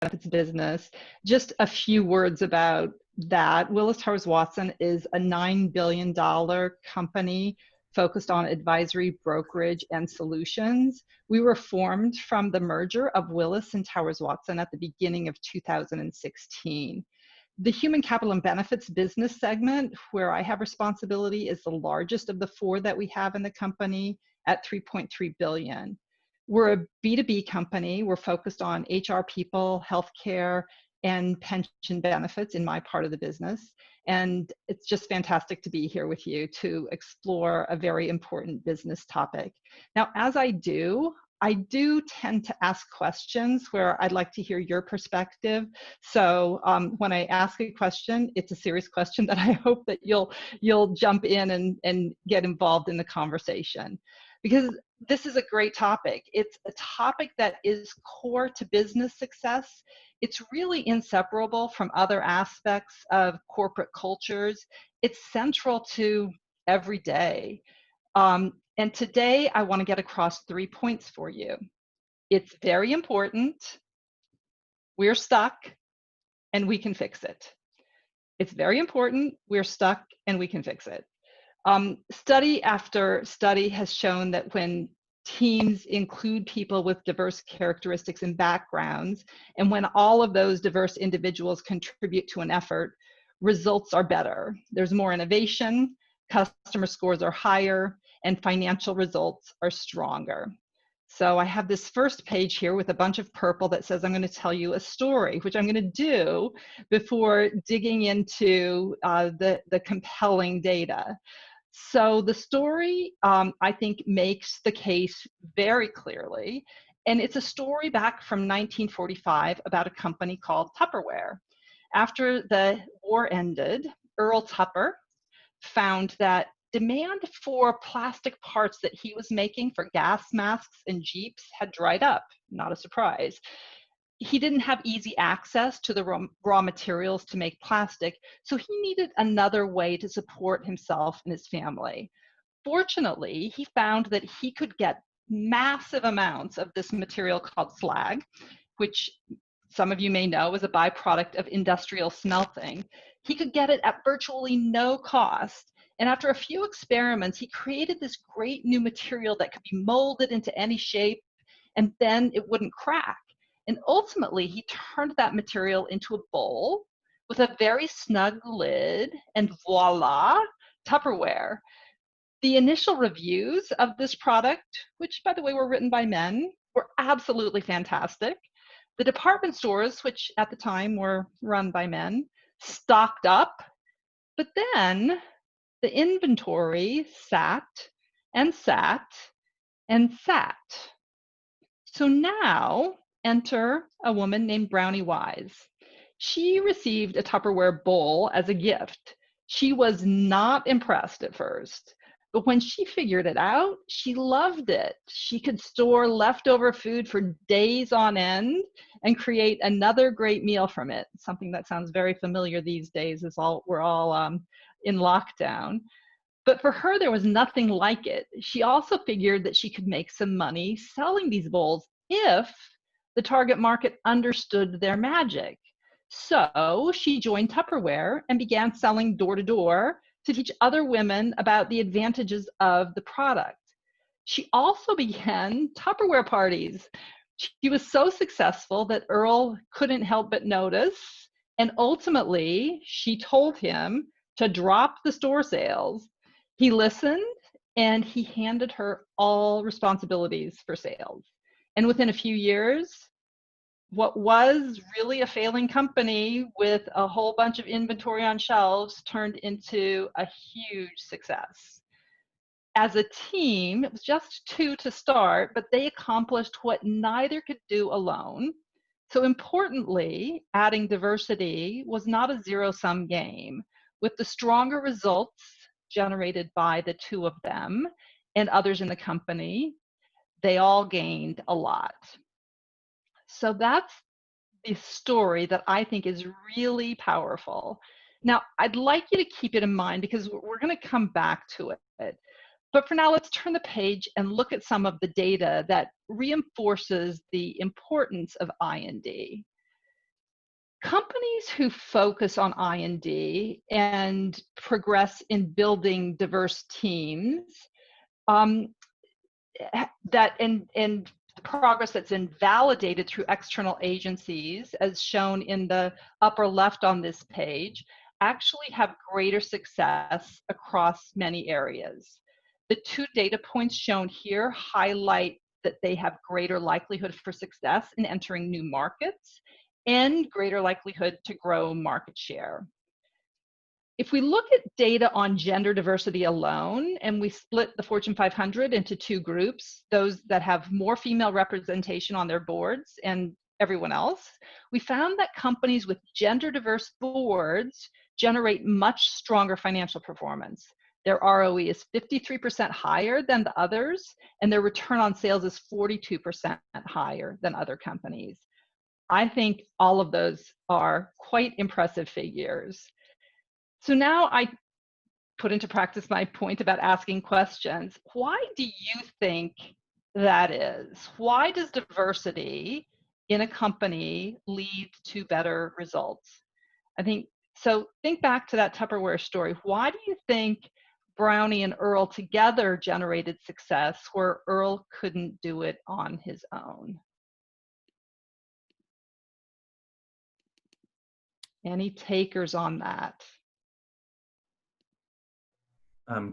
benefits business. Just a few words about that. Willis Towers Watson is a $9 billion company focused on advisory, brokerage, and solutions. We were formed from the merger of Willis and Towers Watson at the beginning of 2016. The human capital and benefits business segment, where I have responsibility, is the largest of the four that we have in the company at $3.3 billion. We're a B2B company. We're focused on HR people, healthcare, and pension benefits in my part of the business. And it's just fantastic to be here with you to explore a very important business topic. Now, as I do tend to ask questions where I'd like to hear your perspective. So when I ask a question, it's a serious question that I hope that you'll jump in and get involved in the conversation. Because this is a great topic. It's a topic that is core to business success. It's really inseparable from other aspects of corporate cultures. It's central to every day. And today I want to get across 3 points for you. It's very important, we're stuck, and we can fix it. It's very important, we're stuck, and we can fix it. Study after study has shown that when teams include people with diverse characteristics and backgrounds, and when all of those diverse individuals contribute to an effort, results are better. There's more innovation, customer scores are higher, and financial results are stronger. So I have this first page here with a bunch of purple that says I'm going to tell you a story, which I'm going to do before digging into the compelling data. So the story, I think, makes the case very clearly. And it's a story back from 1945 about a company called Tupperware. After the war ended, Earl Tupper found that demand for plastic parts that he was making for gas masks and Jeeps had dried up. Not a surprise. He didn't have easy access to the raw materials to make plastic, so he needed another way to support himself and his family. Fortunately, he found that he could get massive amounts of this material called slag, which some of you may know is a byproduct of industrial smelting. He could get it at virtually no cost. And after a few experiments, he created this great new material that could be molded into any shape, and then it wouldn't crack. And ultimately, he turned that material into a bowl with a very snug lid, and voila, Tupperware. The initial reviews of this product, which by the way were written by men, were absolutely fantastic. The department stores, which at the time were run by men, stocked up, but then the inventory sat and sat and sat. So now enter a woman named Brownie Wise. She received a Tupperware bowl as a gift. She was not impressed at first, but when she figured it out, she loved it. She could store leftover food for days on end and create another great meal from it. Something that sounds very familiar these days as we're all in lockdown. But for her, there was nothing like it. She also figured that she could make some money selling these bowls if the target market understood their magic. So she joined Tupperware and began selling door to door to teach other women about the advantages of the product. She also began Tupperware parties. She was so successful that Earl couldn't help but notice, and ultimately she told him to drop the store sales. He listened, and he handed her all responsibilities for sales. And within a few years, what was really a failing company with a whole bunch of inventory on shelves turned into a huge success. As a team, it was just two to start, but they accomplished what neither could do alone. So importantly, adding diversity was not a zero-sum game. With the stronger results generated by the two of them and others in the company, they all gained a lot. So that's the story that I think is really powerful. Now, I'd like you to keep it in mind because we're going to come back to it. But for now, let's turn the page and look at some of the data that reinforces the importance of I&D. Companies who focus on I&D and progress in building diverse teams, um, that and progress that's been validated through external agencies, as shown in the upper left on this page, actually have greater success across many areas. The two data points shown here highlight that they have greater likelihood for success in entering new markets and greater likelihood to grow market share. If we look at data on gender diversity alone, and we split the Fortune 500 into two groups, those that have more female representation on their boards and everyone else, we found that companies with gender diverse boards generate much stronger financial performance. Their ROE is 53% higher than the others, and their return on sales is 42% higher than other companies. I think all of those are quite impressive figures. So now I put into practice my point about asking questions. Why do you think that is? Why does diversity in a company lead to better results? I think so. Think back to that Tupperware story. Why do you think Brownie and Earl together generated success where Earl couldn't do it on his own? Any takers on that?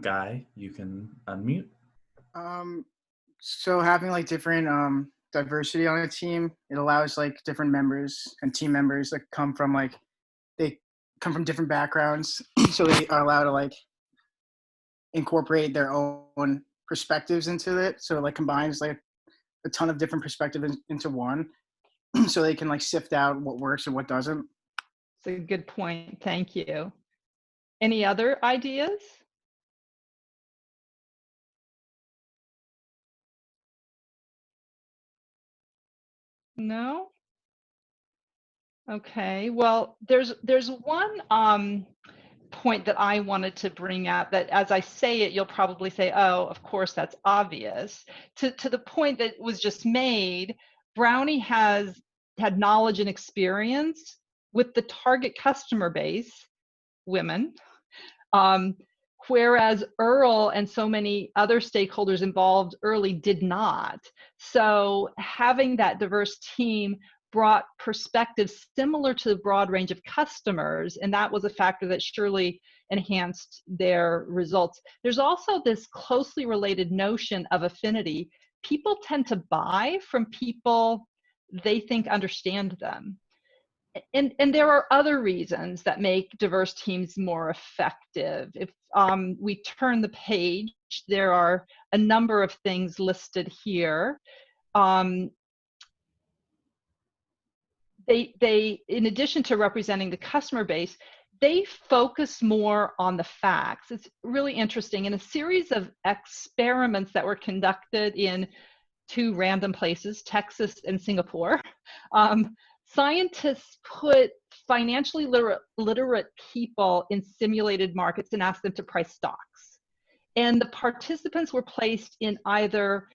Guy, you can unmute. So having like different diversity on a team, it allows like different members and team members that come from like they come from different backgrounds, so they are allowed to like incorporate their own perspectives into it. So it like combines like a ton of different perspectives into one, so they can like sift out what works and what doesn't. It's a good point. Thank you. Any other ideas? No? Okay, well, there's one point that I wanted to bring out that as I say it, you'll probably say, oh, of course, that's obvious. To the point that was just made, Brownie has had knowledge and experience with the target customer base, women, um, whereas Earl and so many other stakeholders involved early did not. So having that diverse team brought perspectives similar to the broad range of customers, and that was a factor that surely enhanced their results. There's also this closely related notion of affinity. People tend to buy from people they think understand them. And there are other reasons that make diverse teams more effective. If we turn the page, there are a number of things listed here. They, in addition to representing the customer base, they focus more on the facts. It's really interesting. In a series of experiments that were conducted in two random places, Texas and Singapore, scientists put financially literate people in simulated markets and asked them to price stocks. And the participants were placed in either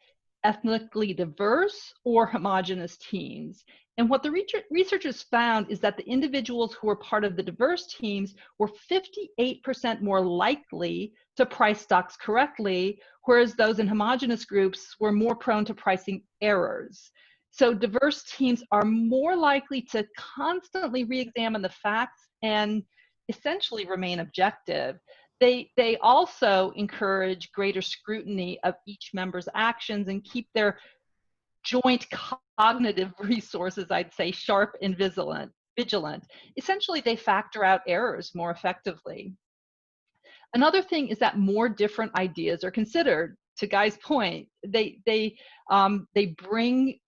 ethnically diverse or homogenous teams. And what the researchers found is that the individuals who were part of the diverse teams were 58% more likely to price stocks correctly, whereas those in homogenous groups were more prone to pricing errors. So diverse teams are more likely to constantly re-examine the facts and essentially remain objective. They also encourage greater scrutiny of each member's actions and keep their joint cognitive resources, I'd say, sharp and vigilant. Essentially, they factor out errors more effectively. Another thing is that more different ideas are considered. To Guy's point, they bring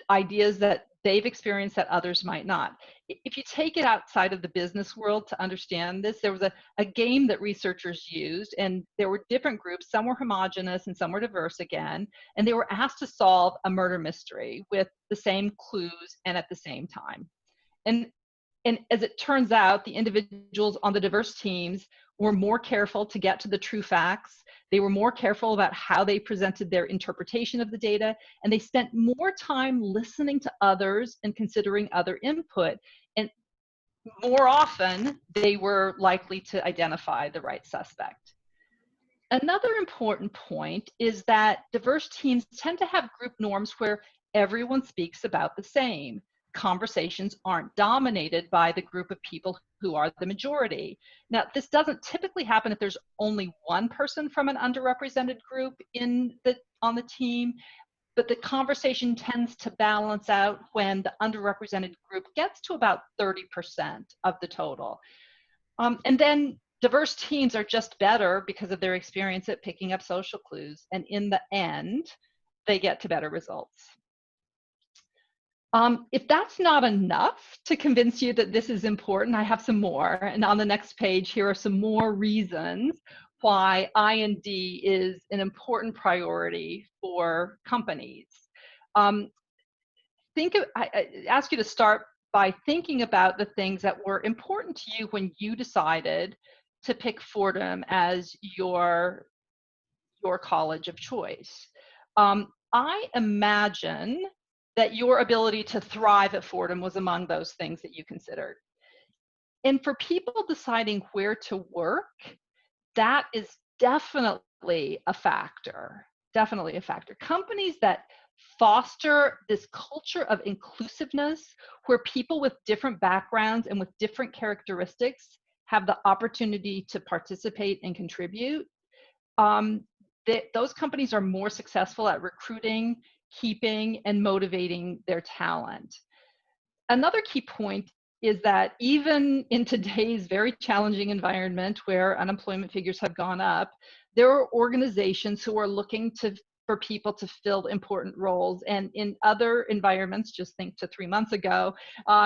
ideas that they've experienced that others might not. If you take it outside of the business world to understand this, there was a game that researchers used, and there were different groups. Some were homogenous and some were diverse again, and they were asked to solve a murder mystery with the same clues and at the same time. And as it turns out, the individuals on the diverse teams were more careful to get to the true facts. They were more careful about how they presented their interpretation of the data, and they spent more time listening to others and considering other input. And more often they were likely to identify the right suspect. Another important point is that diverse teams tend to have group norms where everyone speaks about the same. Conversations aren't dominated by the group of people who are the majority. Now, this doesn't typically happen if there's only one person from an underrepresented group on the team, but the conversation tends to balance out when the underrepresented group gets to about 30% of the total. And then diverse teams are just better because of their experience at picking up social clues. And in the end, they get to better results. If that's not enough to convince you that this is important, I have some more. And on the next page, here are some more reasons why I&D is an important priority for companies. I ask you to start by thinking about the things that were important to you when you decided to pick Fordham as your college of choice. I imagine that your ability to thrive at Fordham was among those things that you considered. And for people deciding where to work, that is definitely a factor. Definitely a factor. Companies that foster this culture of inclusiveness, where people with different backgrounds and with different characteristics have the opportunity to participate and contribute, those companies are more successful at recruiting, keeping, and motivating their talent. Another key point is that even in today's very challenging environment where unemployment figures have gone up, there are organizations who are looking for people to fill important roles. And in other environments, just think to 3 months ago,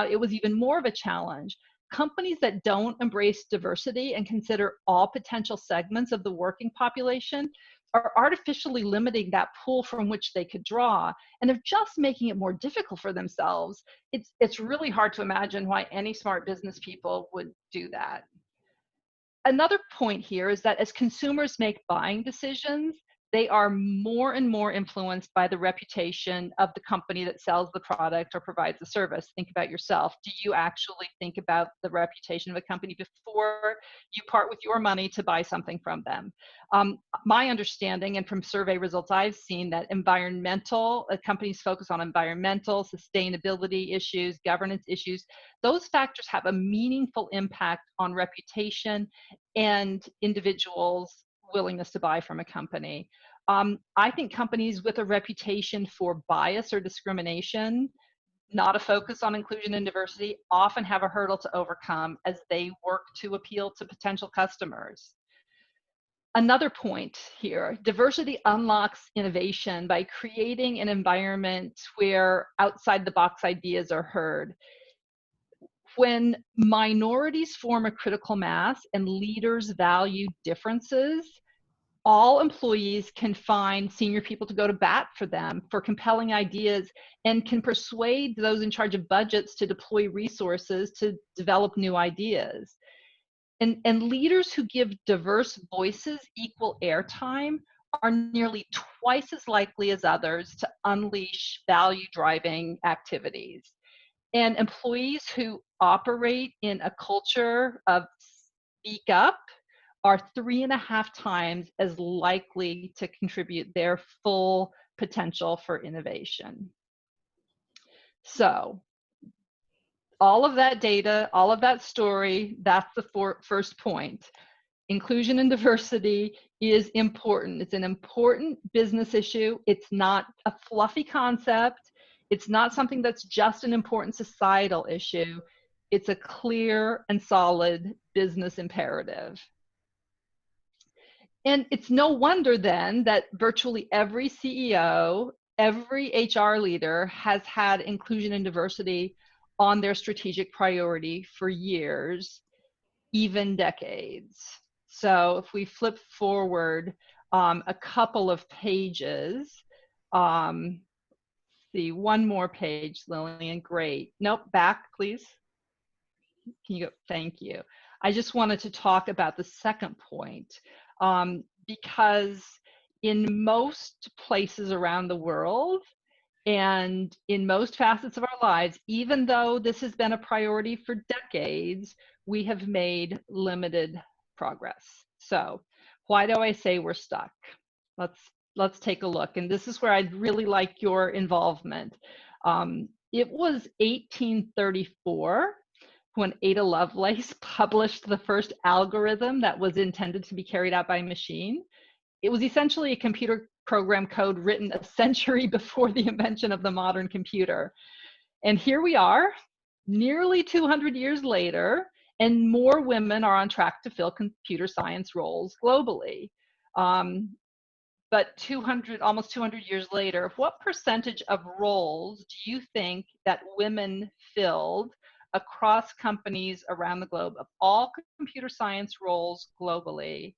it was even more of a challenge. Companies that don't embrace diversity and consider all potential segments of the working population are artificially limiting that pool from which they could draw, and they're just making it more difficult for themselves. It's really hard to imagine why any smart business people would do that. Another point here is that as consumers make buying decisions, they are more and more influenced by the reputation of the company that sells the product or provides the service. Think about yourself. Do you actually think about the reputation of a company before you part with your money to buy something from them? My understanding, and from survey results I've seen, that companies focus on environmental, sustainability issues, governance issues. Those factors have a meaningful impact on reputation and individuals' willingness to buy from a company. I think companies with a reputation for bias or discrimination, not a focus on inclusion and diversity, often have a hurdle to overcome as they work to appeal to potential customers. Another point here, diversity unlocks innovation by creating an environment where outside the box ideas are heard. When minorities form a critical mass and leaders value differences, all employees can find senior people to go to bat for them for compelling ideas, and can persuade those in charge of budgets to deploy resources to develop new ideas. And leaders who give diverse voices equal airtime are nearly twice as likely as others to unleash value-driving activities. And employees who operate in a culture of speak up are 3.5 times as likely to contribute their full potential for innovation. So all of that data, all of that story, that's the first point. Inclusion and diversity is important. It's an important business issue. It's not a fluffy concept. It's not something that's just an important societal issue. It's a clear and solid business imperative. And it's no wonder then that virtually every CEO, every HR leader has had inclusion and diversity on their strategic priority for years, even decades. So if we flip forward a couple of pages, see one more page, Lillian, great. Nope, back please. Can you go? Thank you. I just wanted to talk about the second point, because in most places around the world, And in most facets of our lives, even though this has been a priority for decades, we have made limited progress. So why do I say we're stuck? Let's take a look. And this is where I'd really like your involvement. It was 1834 when Ada Lovelace published the first algorithm that was intended to be carried out by a machine. It was essentially a computer program code written a century before the invention of the modern computer. And here we are, nearly 200 years later, and more women are on track to fill computer science roles globally. But almost 200 years later, what percentage of roles do you think that women filled across companies around the globe of all computer science roles globally?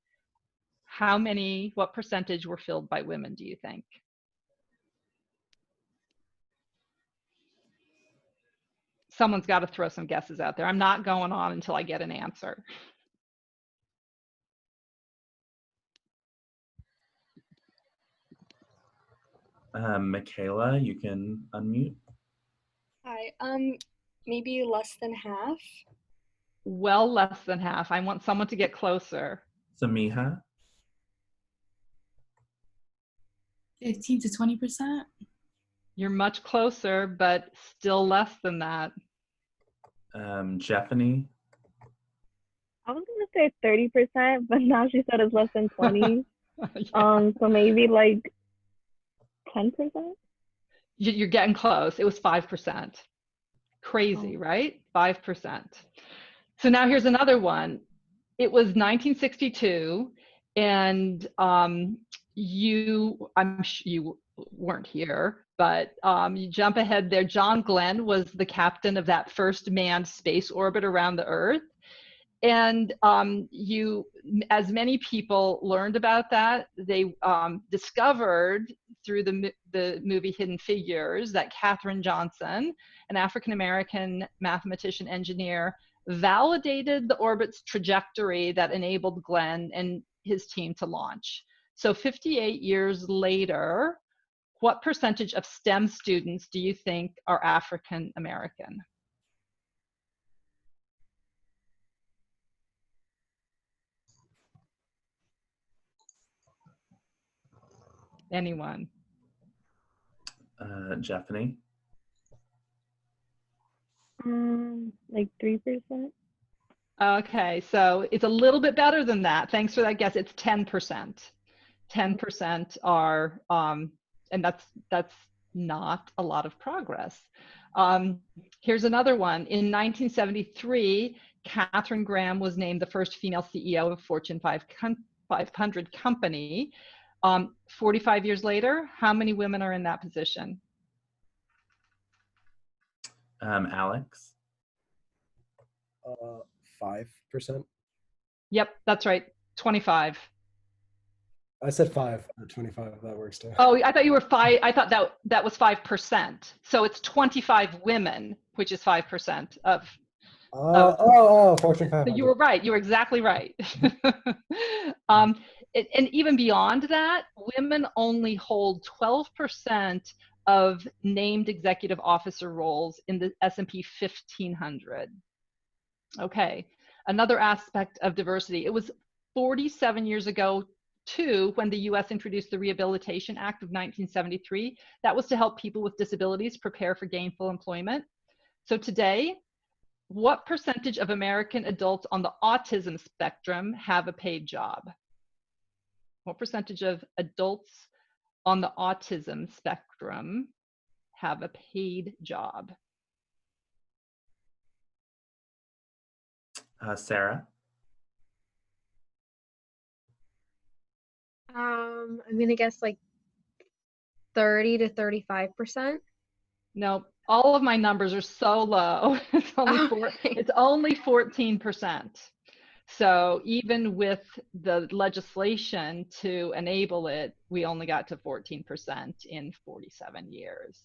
What percentage were filled by women, do you think? Someone's got to throw some guesses out there. I'm not going on until I get an answer. Michaela, you can unmute. Hi, maybe less than half. Well, less than half. I want someone to get closer. Samiha, 15 to 20%. You're much closer, but still less than that. Jeffany, I was gonna say 30%, but now she said it's less than 20. Yeah. So maybe like 10%. You're getting close. It was 5%. Crazy, right? 5%. So now here's another one. It was 1962, and you weren't here, but you jump ahead there. John Glenn was the captain of that first manned space orbit around the Earth. And as many people learned about that, they discovered through the movie Hidden Figures that Katherine Johnson, an African-American mathematician engineer, validated the orbit's trajectory that enabled Glenn and his team to launch. So 58 years later, what percentage of STEM students do you think are African-American? Anyone? Jeffany, Like 3%. Okay, so it's a little bit better than that. Thanks for that guess. It's 10%. 10% are, and that's not a lot of progress. Here's another one. In 1973, Katharine Graham was named the first female CEO of a Fortune 500 company. 45 years later, how many women are in that position? Alex, 5%. Yep, that's right, 25. I said 5, 25. That works too. Oh, I thought you were 5. I thought that was 5%. So it's 25 women, which is 5% of. Fortune 500. You were right. You were exactly right. And even beyond that, women only hold 12% of named executive officer roles in the S&P 1500. Okay, another aspect of diversity. It was 47 years ago, too, when the US introduced the Rehabilitation Act of 1973. That was to help people with disabilities prepare for gainful employment. So today, what percentage of American adults on the autism spectrum have a paid job? What percentage of adults on the autism spectrum have a paid job? Sarah, I'm gonna guess like 30 to 35%. No, all of my numbers are so low. It's only 14%. So even with the legislation to enable it, we only got to 14% in 47 years.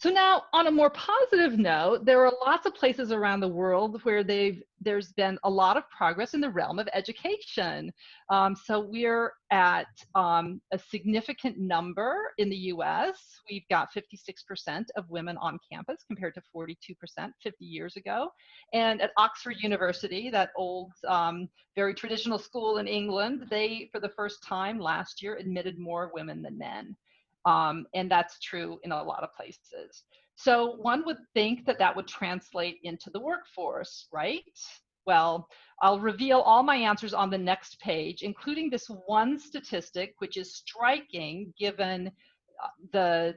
So now, on a more positive note, there are lots of places around the world where there's been a lot of progress in the realm of education. So we're at a significant number in the US. We've got 56% of women on campus compared to 42% 50 years ago. And at Oxford University, that old, very traditional school in England, they, for the first time last year, admitted more women than men. And that's true in a lot of places. So one would think that that would translate into the workforce, right? Well, I'll reveal all my answers on the next page, including this one statistic, which is striking given the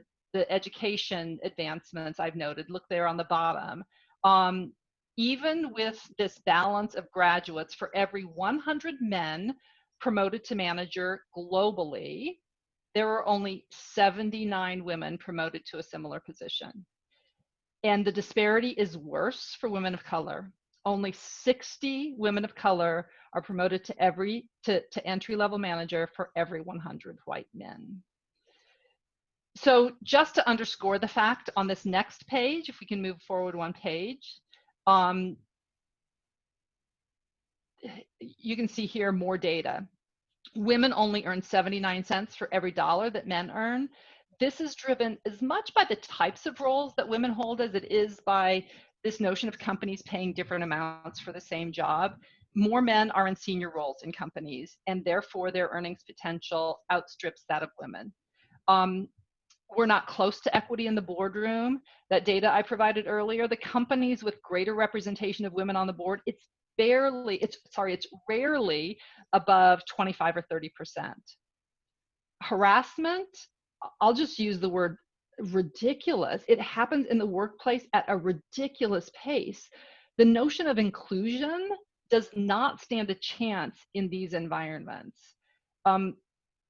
education advancements I've noted. Look there on the bottom. Even with this balance of graduates, for every 100 men promoted to manager globally, there were only 79 women promoted to a similar position. And the disparity is worse for women of color. Only 60 women of color are promoted to entry-level manager for every 100 white men. So just to underscore the fact, on this next page, if we can move forward one page, you can see here more data. Women only earn 79 cents for every dollar that men earn. This is driven as much by the types of roles that women hold as it is by this notion of companies paying different amounts for the same job. More men are in senior roles in companies, and therefore their earnings potential outstrips that of women. We're not close to equity in the boardroom. That data I provided earlier, the companies with greater representation of women on the board, it's rarely above 25 or 30%. Harassment, I'll just use the word ridiculous. It happens in the workplace at a ridiculous pace. The notion of inclusion does not stand a chance in these environments.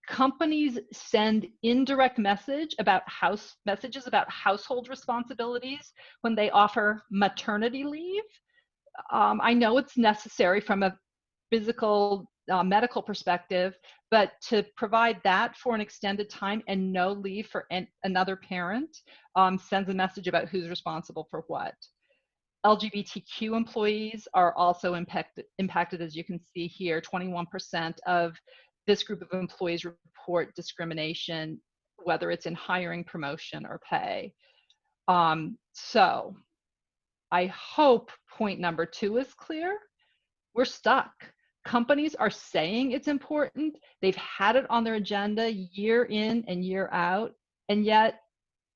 Companies send indirect messages about household responsibilities when they offer maternity leave. I know it's necessary from a physical medical perspective, but to provide that for an extended time and no leave for another parent sends a message about who's responsible for what. LGBTQ employees are also impacted, as you can see here. 21% of this group of employees report discrimination, whether it's in hiring, promotion, or pay. So I hope point number 2 is clear. We're stuck. Companies are saying it's important. They've had it on their agenda year in and year out. And yet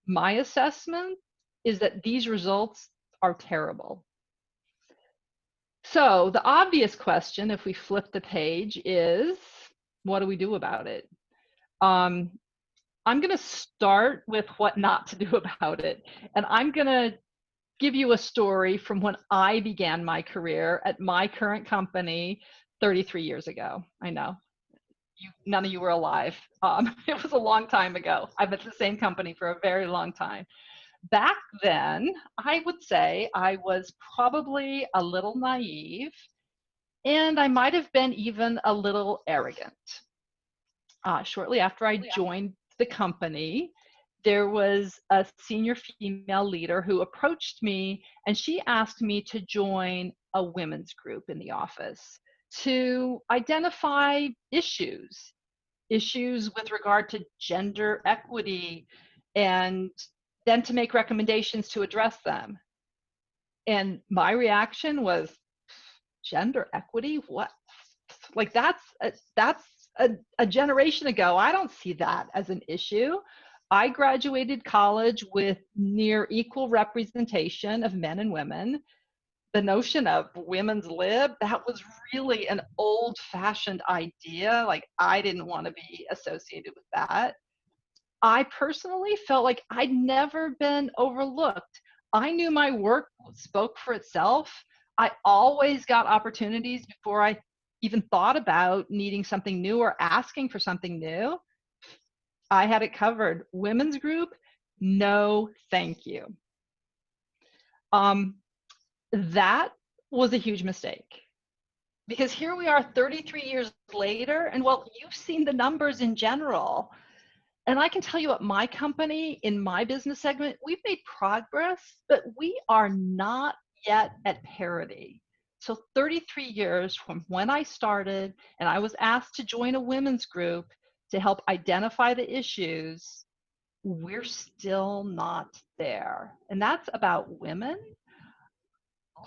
my assessment is that these results are terrible. So the obvious question, if we flip the page, is what do we do about it? I'm going to start with what not to do about it. And I'm going to give you a story from when I began my career at my current company 33 years ago. I know. None of you were alive. It was a long time ago. I've been at the same company for a very long time. Back then, I would say I was probably a little naive, and I might have been even a little arrogant. Shortly after I joined the company, there was a senior female leader who approached me, and she asked me to join a women's group in the office to identify issues with regard to gender equity, and then to make recommendations to address them. And my reaction was, gender equity? What? Like that's a generation ago. I don't see that as an issue. I graduated college with near equal representation of men and women. The notion of women's lib, that was really an old-fashioned idea. Like, I didn't want to be associated with that. I personally felt like I'd never been overlooked. I knew my work spoke for itself. I always got opportunities before I even thought about needing something new or asking for something new. I had it covered. Women's group, no thank you. That was a huge mistake, because here we are 33 years later, and well, you've seen the numbers in general. And I can tell you at my company, in my business segment, we've made progress, but we are not yet at parity. So 33 years from when I started and I was asked to join a women's group to help identify the issues, we're still not there. And that's about women.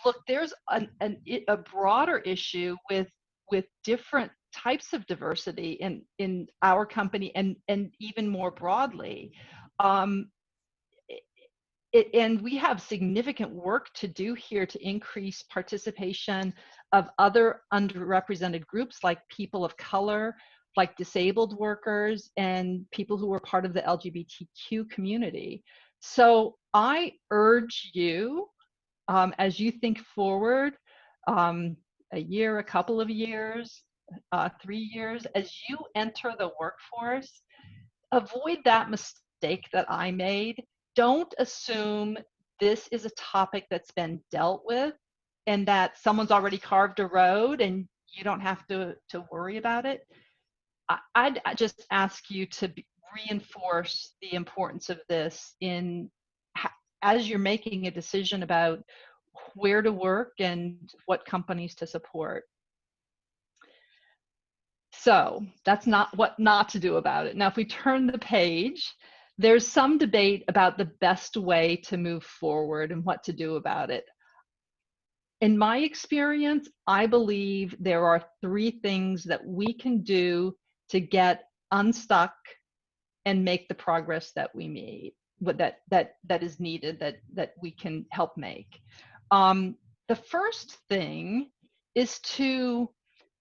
Look, there's a broader issue with different types of diversity in our company and even more broadly. Um, and we have significant work to do here to increase participation of other underrepresented groups like people of color, like disabled workers, and people who are part of the LGBTQ community. So I urge you, as you think forward, a year, a couple of years, 3 years, as you enter the workforce, avoid that mistake that I made. Don't assume this is a topic that's been dealt with and that someone's already carved a road and you don't have to worry about it. I'd just ask you to reinforce the importance of this as you're making a decision about where to work and what companies to support. So that's not what not to do about it. Now, if we turn the page, there's some debate about the best way to move forward and what to do about it. In my experience, I believe there are 3 things that we can do to get unstuck and make the progress that we need, that is needed, that we can help make. The first thing is to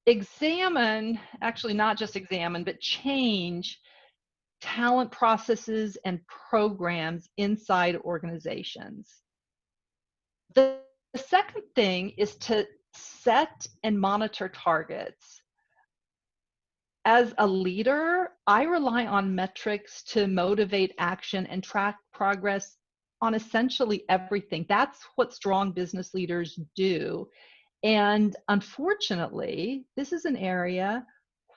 examine, actually not just examine, but change talent processes and programs inside organizations. The second thing is to set and monitor targets. As a leader, I rely on metrics to motivate action and track progress on essentially everything. That's what strong business leaders do. And unfortunately, this is an area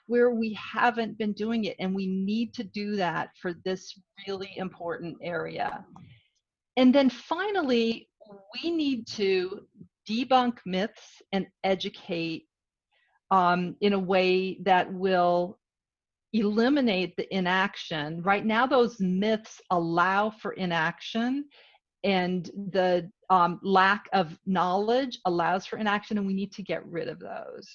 where we haven't been doing it, and we need to do that for this really important area. And then finally, we need to debunk myths and educate in a way that will eliminate the inaction. Right now, those myths allow for inaction, and the lack of knowledge allows for inaction, and we need to get rid of those.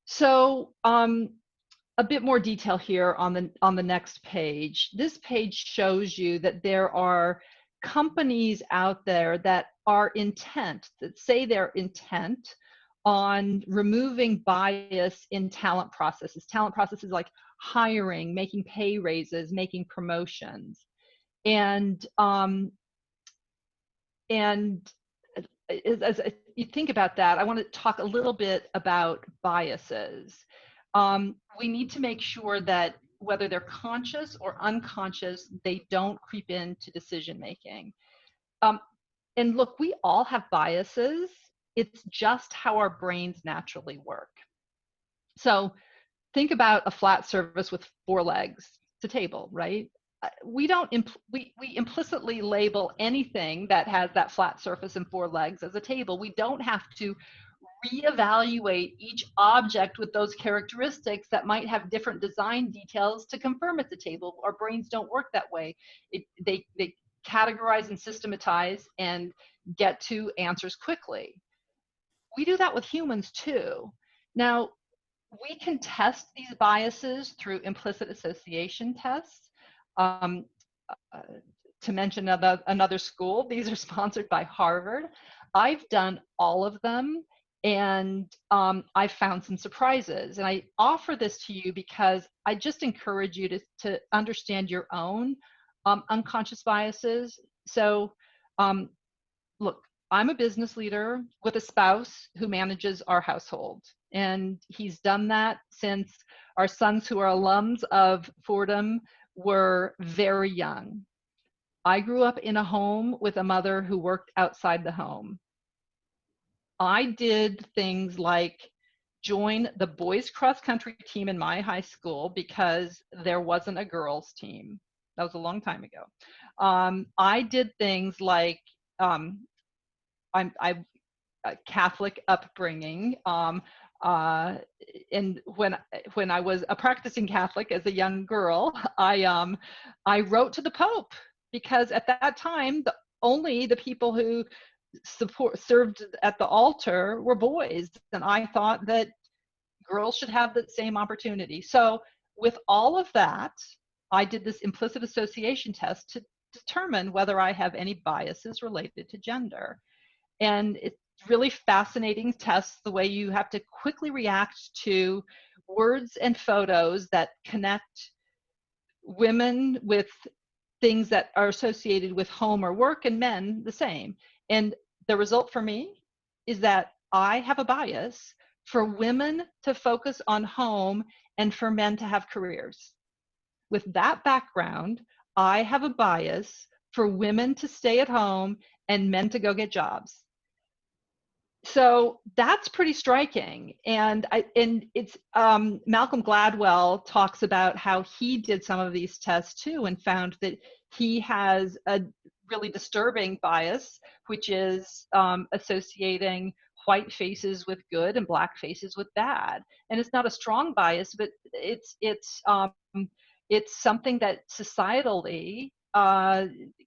So a bit more detail here on the next page. This page shows you that there are companies out there that are that say they're intent on removing bias in talent processes. Talent processes like hiring, making pay raises, making promotions. And as you think about that, I want to talk a little bit about biases. We need to make sure that whether they're conscious or unconscious, they don't creep into decision making. And look, we all have biases. It's just how our brains naturally work. So think about a flat surface with 4 legs. It's a table, right? We implicitly label anything that has that flat surface and 4 legs as a table. We don't have to reevaluate each object with those characteristics that might have different design details to confirm it's a table. Our brains don't work that way. They categorize and systematize and get to answers quickly. We do that with humans too. Now, we can test these biases through implicit association tests. To mention another school, these are sponsored by Harvard. I've done all of them, and I've found some surprises. And I offer this to you because I just encourage you to understand your own unconscious biases. So look, I'm a business leader with a spouse who manages our household. And he's done that since our sons, who are alums of Fordham, were very young. I grew up in a home with a mother who worked outside the home. I did things like join the boys cross country team in my high school because there wasn't a girls team. That was a long time ago. I did things like I'm a Catholic upbringing. And when I was a practicing Catholic as a young girl, I wrote to the Pope because at that time only the people who served at the altar were boys, and I thought that girls should have the same opportunity. So with all of that, I did this implicit association test to determine whether I have any biases related to gender. And it's really fascinating test, the way you have to quickly react to words and photos that connect women with things that are associated with home or work, and men the same. And the result for me is that I have a bias for women to focus on home and for men to have careers. With that background, I have a bias for women to stay at home and men to go get jobs. So that's pretty striking. And it's Malcolm Gladwell talks about how he did some of these tests too and found that he has a really disturbing bias, which is associating white faces with good and black faces with bad. And it's not a strong bias, but it's something that societally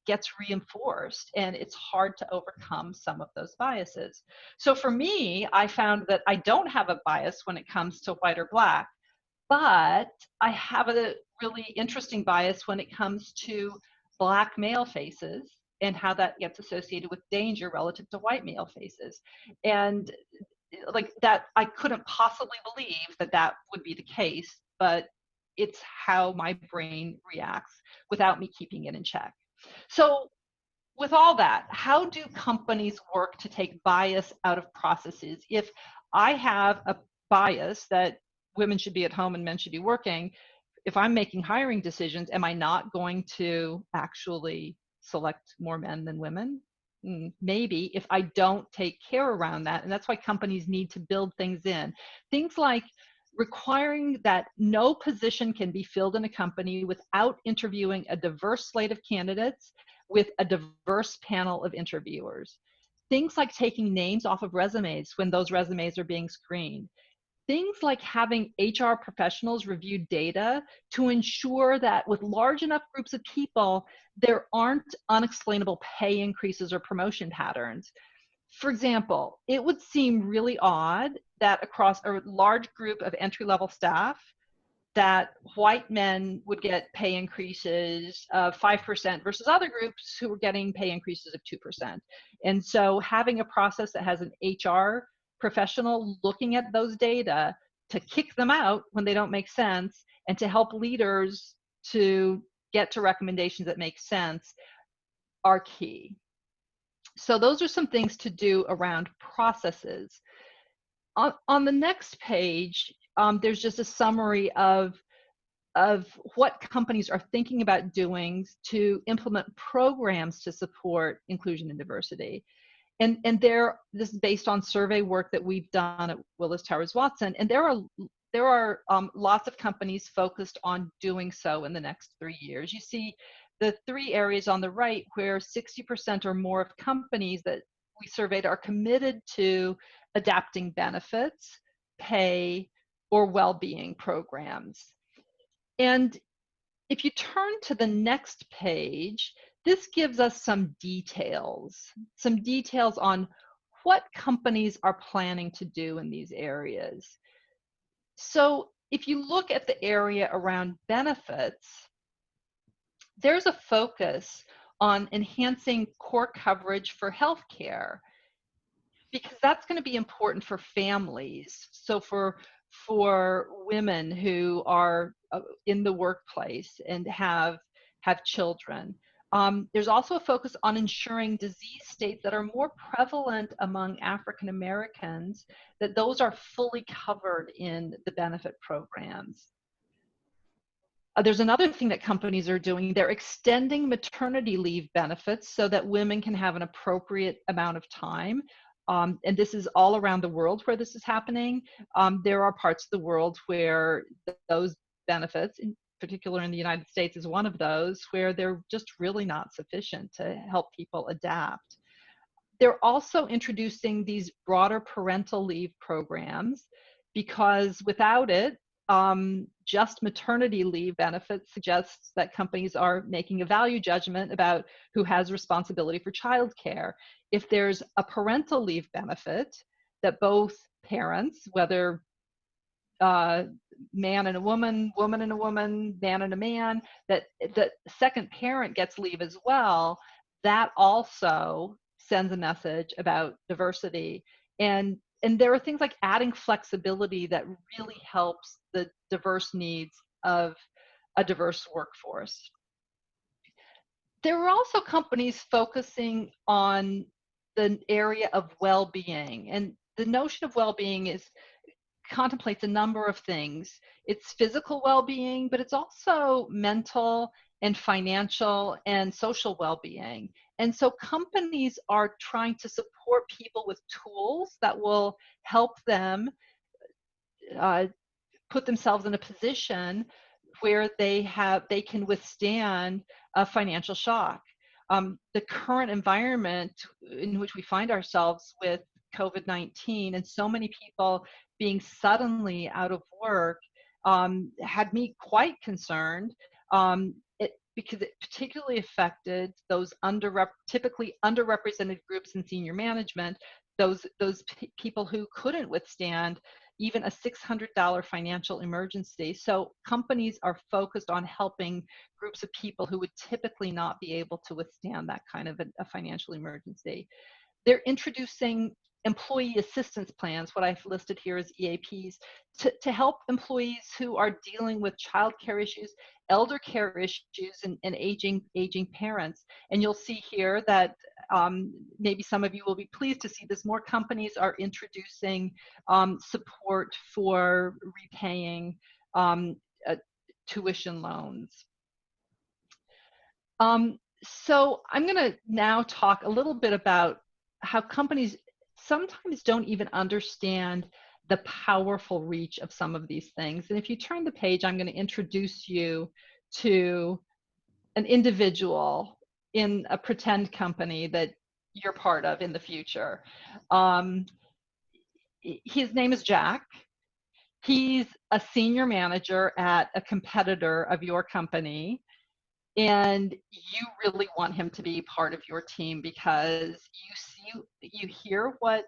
gets reinforced, and it's hard to overcome some of those biases. So for me, I found that I don't have a bias when it comes to white or black, but I have a really interesting bias when it comes to black male faces and how that gets associated with danger relative to white male faces. And like that, I couldn't possibly believe that that would be the case, but it's how my brain reacts without me keeping it in check. So with all that, how do companies work to take bias out of processes? If I have a bias that women should be at home and men should be working, if I'm making hiring decisions, am I not going to actually select more men than women? Maybe, if I don't take care around that. And that's why companies need to build things in. Things like requiring that no position can be filled in a company without interviewing a diverse slate of candidates with a diverse panel of interviewers. Things like taking names off of resumes when those resumes are being screened. Things like having HR professionals review data to ensure that with large enough groups of people, there aren't unexplainable pay increases or promotion patterns. For example, it would seem really odd that across a large group of entry-level staff, that white men would get pay increases of 5% versus other groups who were getting pay increases of 2%. And so having a process that has an HR professional looking at those data to kick them out when they don't make sense, and to help leaders to get to recommendations that make sense, are key. So those are some things to do around processes. On the next page, there's just a summary of what companies are thinking about doing to implement programs to support inclusion and diversity. And this is based on survey work that we've done at Willis Towers Watson, and there are lots of companies focused on doing so in the next 3 years. You see the 3 areas on the right where 60% or more of companies that we surveyed are committed to adapting benefits, pay, or well-being programs. And if you turn to the next page, this gives us some details on what companies are planning to do in these areas. So if you look at the area around benefits, there's a focus on enhancing core coverage for healthcare, because that's going to be important for families. So for women who are in the workplace and have children. There's also a focus on ensuring disease states that are more prevalent among African Americans, that those are fully covered in the benefit programs. There's another thing that companies are doing. They're extending maternity leave benefits so that women can have an appropriate amount of time and this is all around the world where this is happening. There are parts of the world where those benefits, in particular in the United States is one of those, where they're just really not sufficient to help people adapt. They're also introducing these broader parental leave programs because without it, just maternity leave benefits suggests that companies are making a value judgment about who has responsibility for childcare. If there's a parental leave benefit that both parents, whether man and a woman, woman and a woman, man and a man, that the second parent gets leave as well, that also sends a message about diversity. And there are things like adding flexibility that really helps the diverse needs of a diverse workforce. There are also companies focusing on the area of well-being, and the notion of well-being contemplates a number of things. It's physical well-being, but it's also mental and financial and social well-being. And so companies are trying to support people with tools that will help them put themselves in a position where they can withstand a financial shock. The current environment in which we find ourselves with COVID-19 and so many people being suddenly out of work had me quite concerned. Because it particularly affected those typically underrepresented groups in senior management, those people who couldn't withstand even a $600 financial emergency. So companies are focused on helping groups of people who would typically not be able to withstand that kind of a financial emergency. They're introducing employee assistance plans, what I've listed here as EAPs, to help employees who are dealing with childcare issues, elder care issues, and aging parents. And you'll see here that maybe some of you will be pleased to see this. More companies are introducing support for repaying tuition loans. So I'm going to now talk a little bit about how companies sometimes don't even understand the powerful reach of some of these things. And if you turn the page, I'm going to introduce you to an individual in a pretend company that you're part of in the future. His name is Jack. He's a senior manager at a competitor of your company. And you really want him to be part of your team because you hear what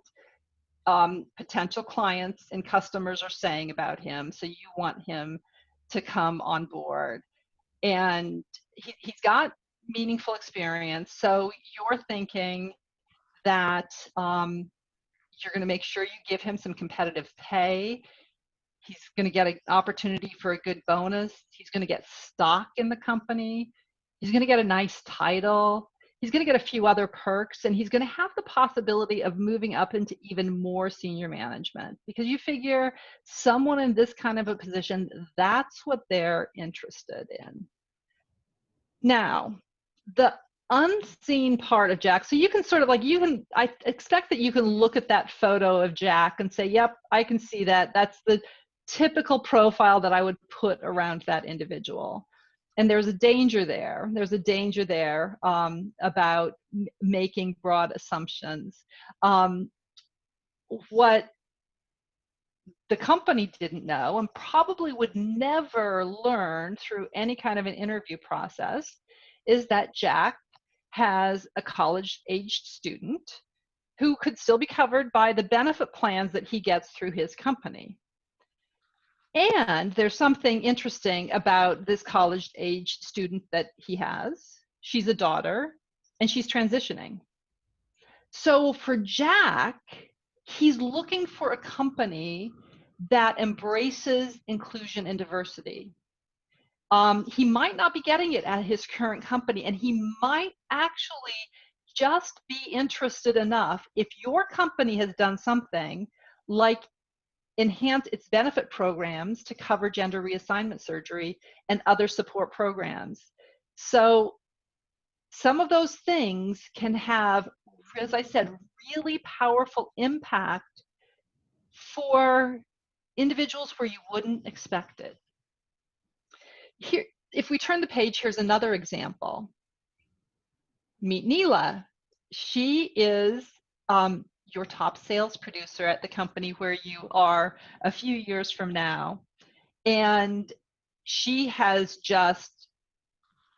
potential clients and customers are saying about him. So you want him to come on board. And he's got meaningful experience. So you're thinking that you're going to make sure you give him some competitive pay. He's going to get an opportunity for a good bonus. He's going to get stock in the company. He's going to get a nice title. He's going to get a few other perks, and he's going to have the possibility of moving up into even more senior management, because you figure someone in this kind of a position, that's what they're interested in. Now, the unseen part of Jack, so you can sort of like, I expect that you can look at that photo of Jack and say, yep, I can see that. That's the typical profile that I would put around that individual. And there's a danger there. There's a danger there about making broad assumptions. What the company didn't know, and probably would never learn through any kind of an interview process, is that Jack has a college-aged student who could still be covered by the benefit plans that he gets through his company. And there's something interesting about this college-aged student that he has. She's a daughter, and she's transitioning. So for Jack, he's looking for a company that embraces inclusion and diversity. He might not be getting it at his current company, and he might actually just be interested enough if your company has done something like enhance its benefit programs to cover gender reassignment surgery and other support programs. So some of those things can have, as I said, really powerful impact for individuals where you wouldn't expect it. Here, if we turn the page, here's another example. Meet Neela. She is your top sales producer at the company where you are a few years from now. And she has just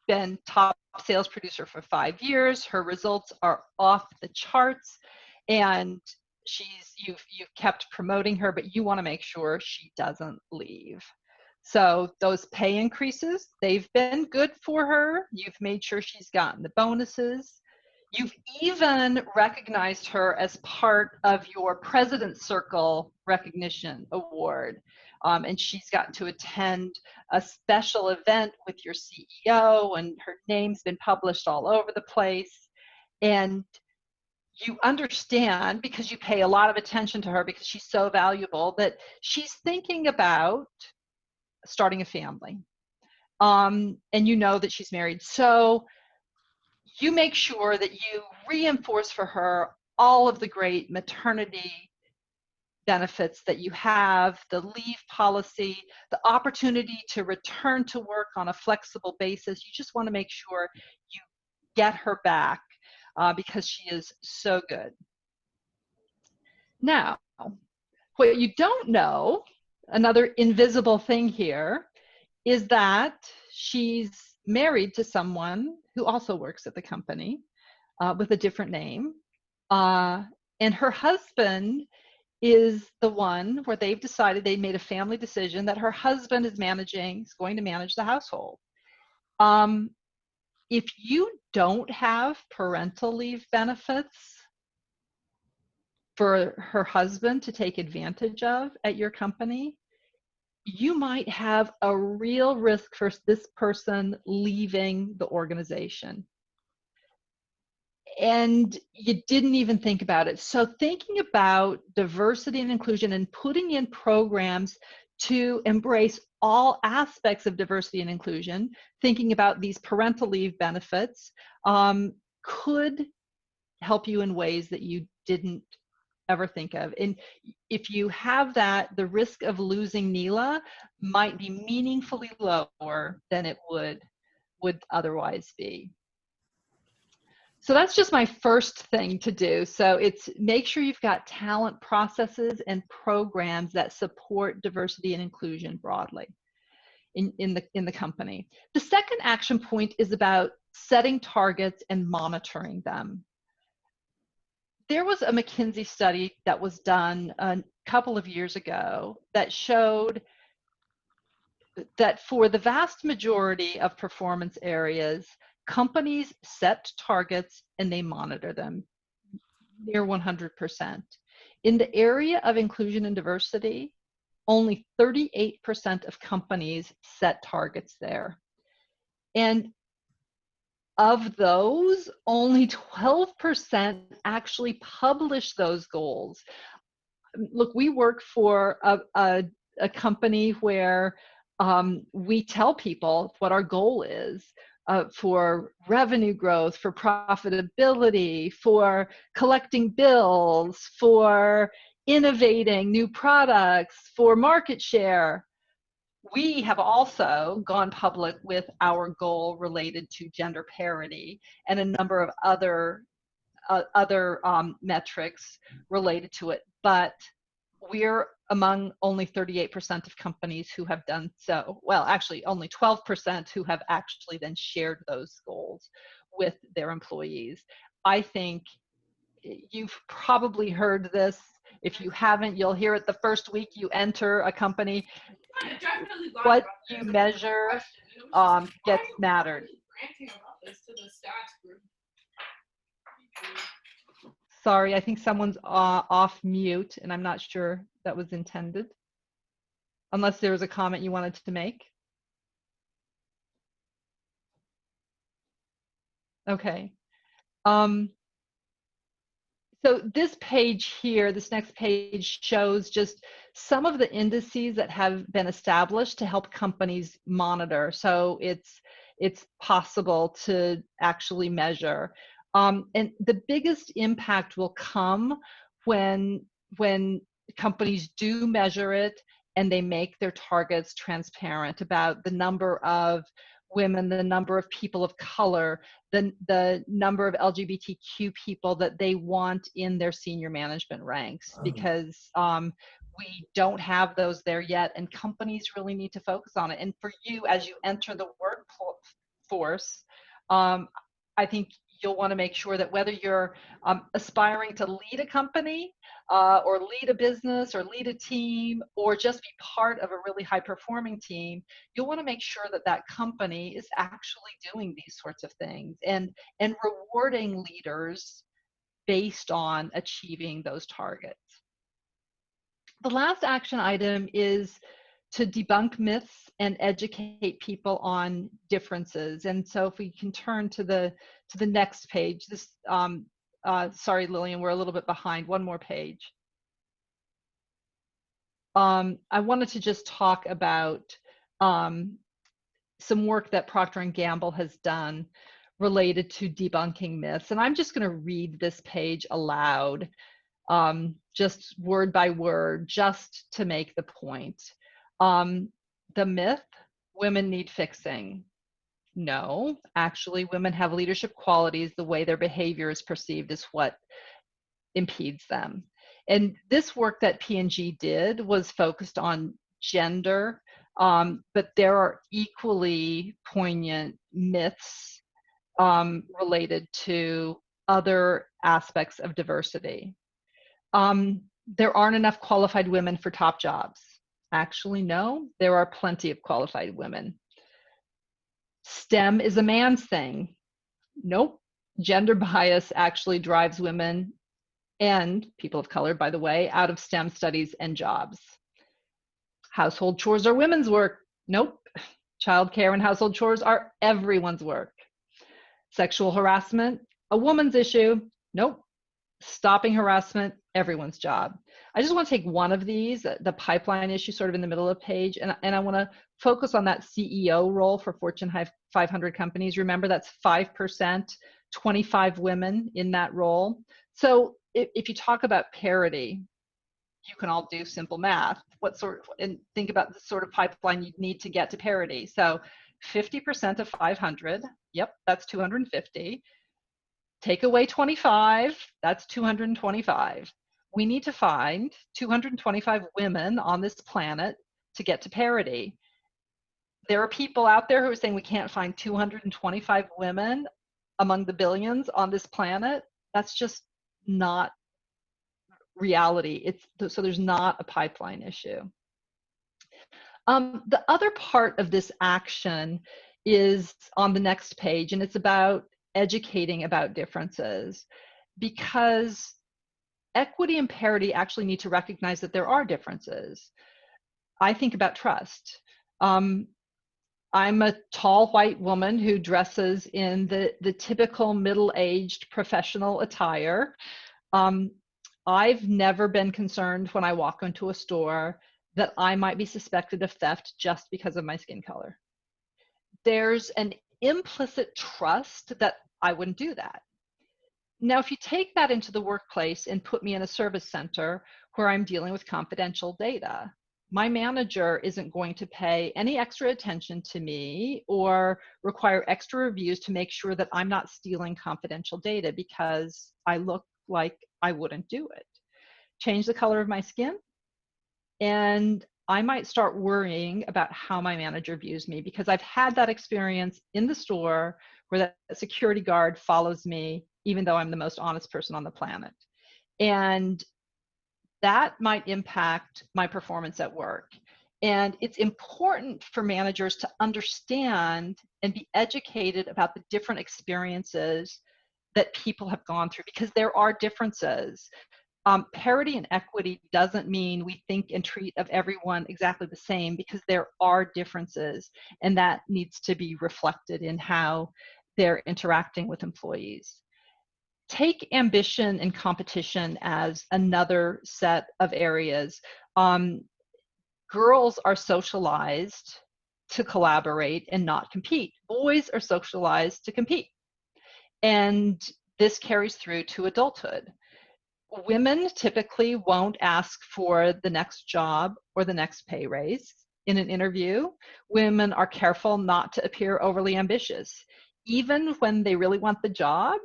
been top sales producer for 5 years. Her results are off the charts, and you've kept promoting her, but you want to make sure she doesn't leave. So those pay increases, they've been good for her. You've made sure she's gotten the bonuses. You've even recognized her as part of your President's Circle Recognition Award. And she's gotten to attend a special event with your CEO, and her name's been published all over the place. And you understand, because you pay a lot of attention to her because she's so valuable, that she's thinking about starting a family. And you know that she's married. So you make sure that you reinforce for her all of the great maternity benefits that you have, the leave policy, the opportunity to return to work on a flexible basis. You just want to make sure you get her back because she is so good. Now, what you don't know, another invisible thing here, is that she's married to someone who also works at the company with a different name. And her husband is the one where they've decided, they made a family decision that her husband is going to manage the household. If you don't have parental leave benefits for her husband to take advantage of at your company, you might have a real risk for this person leaving the organization. And you didn't even think about it. So thinking about diversity and inclusion and putting in programs to embrace all aspects of diversity and inclusion, thinking about these parental leave benefits, could help you in ways that you didn't ever think of. And if you have that, the risk of losing Neela might be meaningfully lower than it would otherwise be. So that's just my first thing to do. So it's make sure you've got talent processes and programs that support diversity and inclusion broadly in the company. The second action point is about setting targets and monitoring them. There was a McKinsey study that was done a couple of years ago that showed that for the vast majority of performance areas, companies set targets and they monitor them near 100%. In the area of inclusion and diversity, only 38% of companies set targets there. And of those, only 12% actually publish those goals. Look, we work for a company where we tell people what our goal is for revenue growth, for profitability, for collecting bills, for innovating new products, for market share. We have also gone public with our goal related to gender parity and a number of other metrics related to it. But we're among only 38% of companies who have done so. Well, actually, only 12% who have actually then shared those goals with their employees. I think you've probably heard this. If you haven't, you'll hear it the first week you enter a company. What you measure gets mattered. Sorry, I think someone's off mute, and I'm not sure that was intended. Unless there was a comment you wanted to make. Okay. So this page here, this next page shows just some of the indices that have been established to help companies monitor. So it's possible to actually measure. And the biggest impact will come when companies do measure it and they make their targets transparent about the number of women, the number of people of color, the number of LGBTQ people that they want in their senior management ranks, because we don't have those there yet, and companies really need to focus on it. And for you, as you enter the workforce, I think you'll want to make sure that whether you're aspiring to lead a company or lead a business or lead a team or just be part of a really high performing team, you'll want to make sure that that company is actually doing these sorts of things and rewarding leaders based on achieving those targets. The last action item is to debunk myths and educate people on differences. And so if we can turn to the next page, this, sorry, Lillian, we're a little bit behind, one more page. I wanted to just talk about some work that Procter & Gamble has done related to debunking myths. And I'm just gonna read this page aloud, just word by word, just to make the point. The myth, women need fixing. No, actually, women have leadership qualities. The way their behavior is perceived is what impedes them. And this work that P&G did was focused on gender, but there are equally poignant myths related to other aspects of diversity. There aren't enough qualified women for top jobs. Actually, no, there are plenty of qualified women. STEM is a man's thing. Nope. Gender bias actually drives women and people of color, by the way, out of STEM studies and jobs. Household chores are women's work. Nope. Childcare and household chores are everyone's work. Sexual harassment, a woman's issue. Nope. Stopping harassment, everyone's job. I just want to take one of these, the pipeline issue, sort of in the middle of the page, and I want to focus on that CEO role for Fortune 500 companies. Remember, that's 5%, 25 women in that role. So if you talk about parity, you can all do simple math. And think about the sort of pipeline you'd need to get to parity. So 50% of 500, yep, that's 250. Take away 25, that's 225. We need to find 225 women on this planet to get to parity. There are people out there who are saying we can't find 225 women among the billions on this planet. That's just not reality. So there's not a pipeline issue. The other part of this action is on the next page, and it's about educating about differences, because equity and parity actually need to recognize that there are differences. I think about trust. I'm a tall white woman who dresses in the typical middle-aged professional attire. I've never been concerned when I walk into a store that I might be suspected of theft just because of my skin color. There's an implicit trust that I wouldn't do that. Now, if you take that into the workplace and put me in a service center where I'm dealing with confidential data, my manager isn't going to pay any extra attention to me or require extra reviews to make sure that I'm not stealing confidential data because I look like I wouldn't do it. Change the color of my skin, and I might start worrying about how my manager views me, because I've had that experience in the store where that security guard follows me even though I'm the most honest person on the planet. And that might impact my performance at work. And it's important for managers to understand and be educated about the different experiences that people have gone through, because there are differences. Parity and equity doesn't mean we think and treat of everyone exactly the same, because there are differences, and that needs to be reflected in how they're interacting with employees. Take ambition and competition as another set of areas. Girls are socialized to collaborate and not compete. Boys are socialized to compete. And this carries through to adulthood. Women typically won't ask for the next job or the next pay raise in an interview. Women are careful not to appear overly ambitious. Even when they really want the job,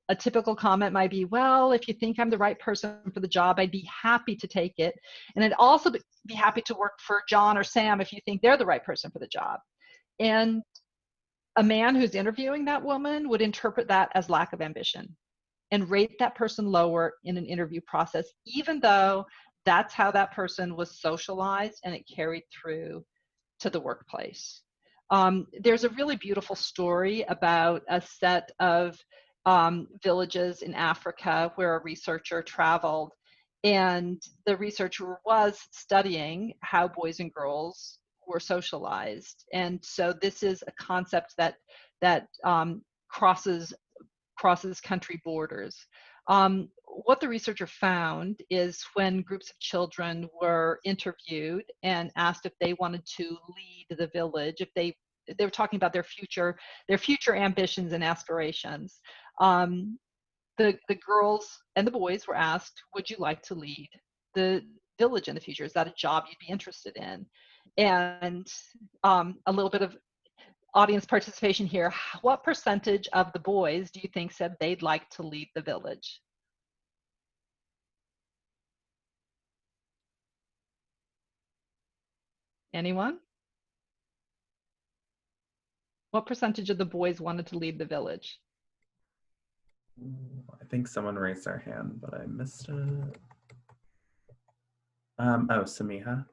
a typical comment might be, well, if you think I'm the right person for the job, I'd be happy to take it. And I'd also be happy to work for John or Sam if you think they're the right person for the job. And a man who's interviewing that woman would interpret that as lack of ambition and rate that person lower in an interview process, even though that's how that person was socialized and it carried through to the workplace. There's a really beautiful story about a set of villages in Africa where a researcher traveled, and the researcher was studying how boys and girls were socialized. And so this is a concept that crosses country borders. What the researcher found is when groups of children were interviewed and asked if they wanted to lead the village, if they were talking about their future ambitions and aspirations, the girls and the boys were asked, would you like to lead the village in the future? Is that a job you'd be interested in? And a little bit of audience participation here. What percentage of the boys do you think said they'd like to lead the village? Anyone? What percentage of the boys wanted to lead the village? I think someone raised their hand, but I missed it. Oh, Samiha.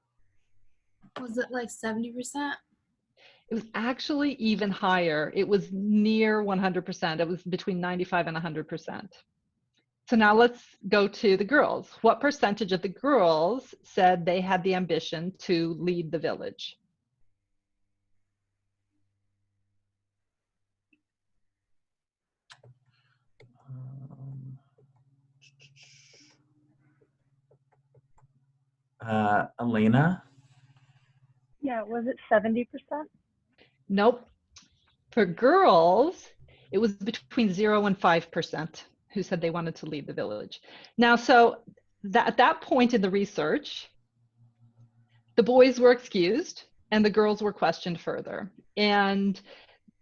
Was it like 70%? It was actually even higher. It was near 100%. It was between 95 and 100%. So now let's go to the girls. What percentage of the girls said they had the ambition to lead the village? Elena? Yeah, was it 70%? Nope. For girls, it was between 0 and 5% who said they wanted to lead the village. Now, so at that point in the research, the boys were excused and the girls were questioned further. And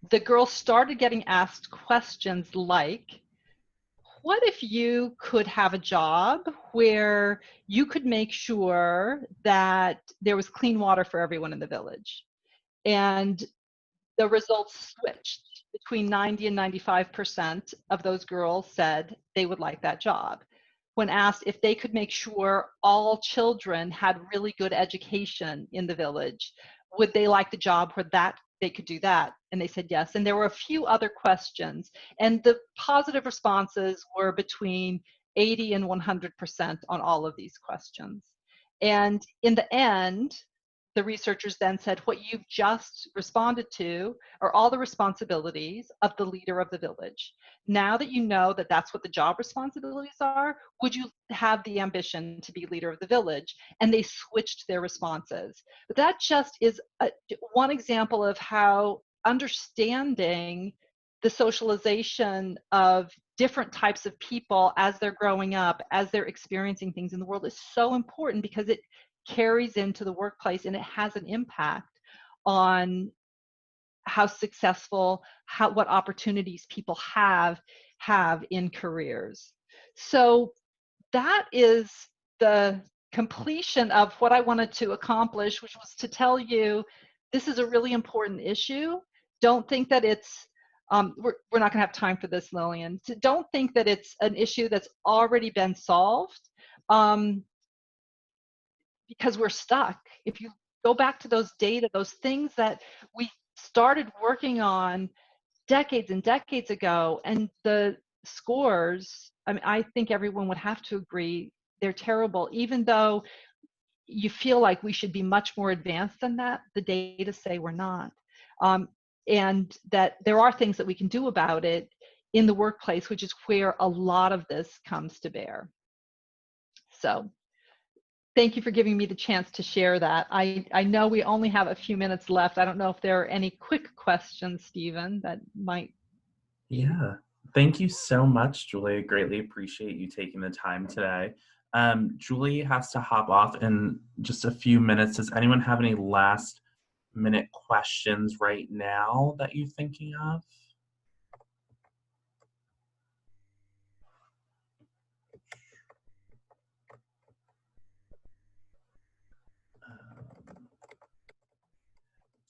the girls started getting asked questions like, what if you could have a job where you could make sure that there was clean water for everyone in the village? And the results switched. Between 90 and 95% of those girls said they would like that job. When asked if they could make sure all children had really good education in the village, would they like the job where that they could do that? And they said yes. And there were a few other questions. And the positive responses were between 80 and 100% on all of these questions. And in the end, the researchers then said, what you've just responded to are all the responsibilities of the leader of the village. Now that you know that that's what the job responsibilities are, would you have the ambition to be leader of the village? And they switched their responses. But that just is one example of how understanding the socialization of different types of people as they're growing up, as they're experiencing things in the world is so important, because it carries into the workplace and it has an impact on how successful, what opportunities people have in careers. So that is the completion of what I wanted to accomplish, which was to tell you this is a really important issue. Don't think that it's we're not going to have time for this, Lillian. So don't think that it's an issue that's already been solved. Because we're stuck. If you go back to those data, those things that we started working on decades and decades ago, and the scores, I mean, I think everyone would have to agree, they're terrible. Even though you feel like we should be much more advanced than that, the data say we're not. And that there are things that we can do about it in the workplace, which is where a lot of this comes to bear. So thank you for giving me the chance to share that. I know we only have a few minutes left. I don't know if there are any quick questions, Stephen, that might. Yeah. Thank you so much, Julie. I greatly appreciate you taking the time today. Julie has to hop off in just a few minutes. Does anyone have any last minute questions right now that you're thinking of?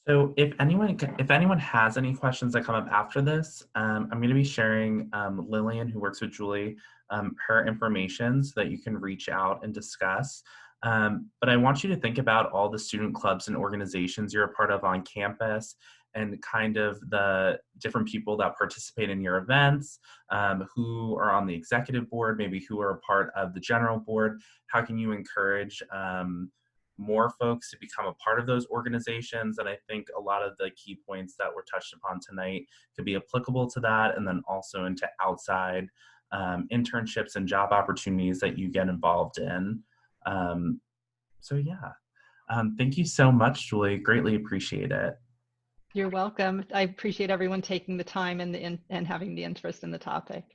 So if anyone has any questions that come up after this, I'm going to be sharing Lillian, who works with Julie, her information so that you can reach out and discuss. But I want you to think about all the student clubs and organizations you're a part of on campus and kind of the different people that participate in your events, who are on the executive board, maybe who are a part of the general board. How can you encourage more folks to become a part of those organizations? And I think a lot of the key points that were touched upon tonight could be applicable to that, and then also into outside internships and job opportunities that you get involved in. So yeah, thank you so much, Julie. Greatly appreciate it. You're welcome. I appreciate everyone taking the time and having the interest in the topic.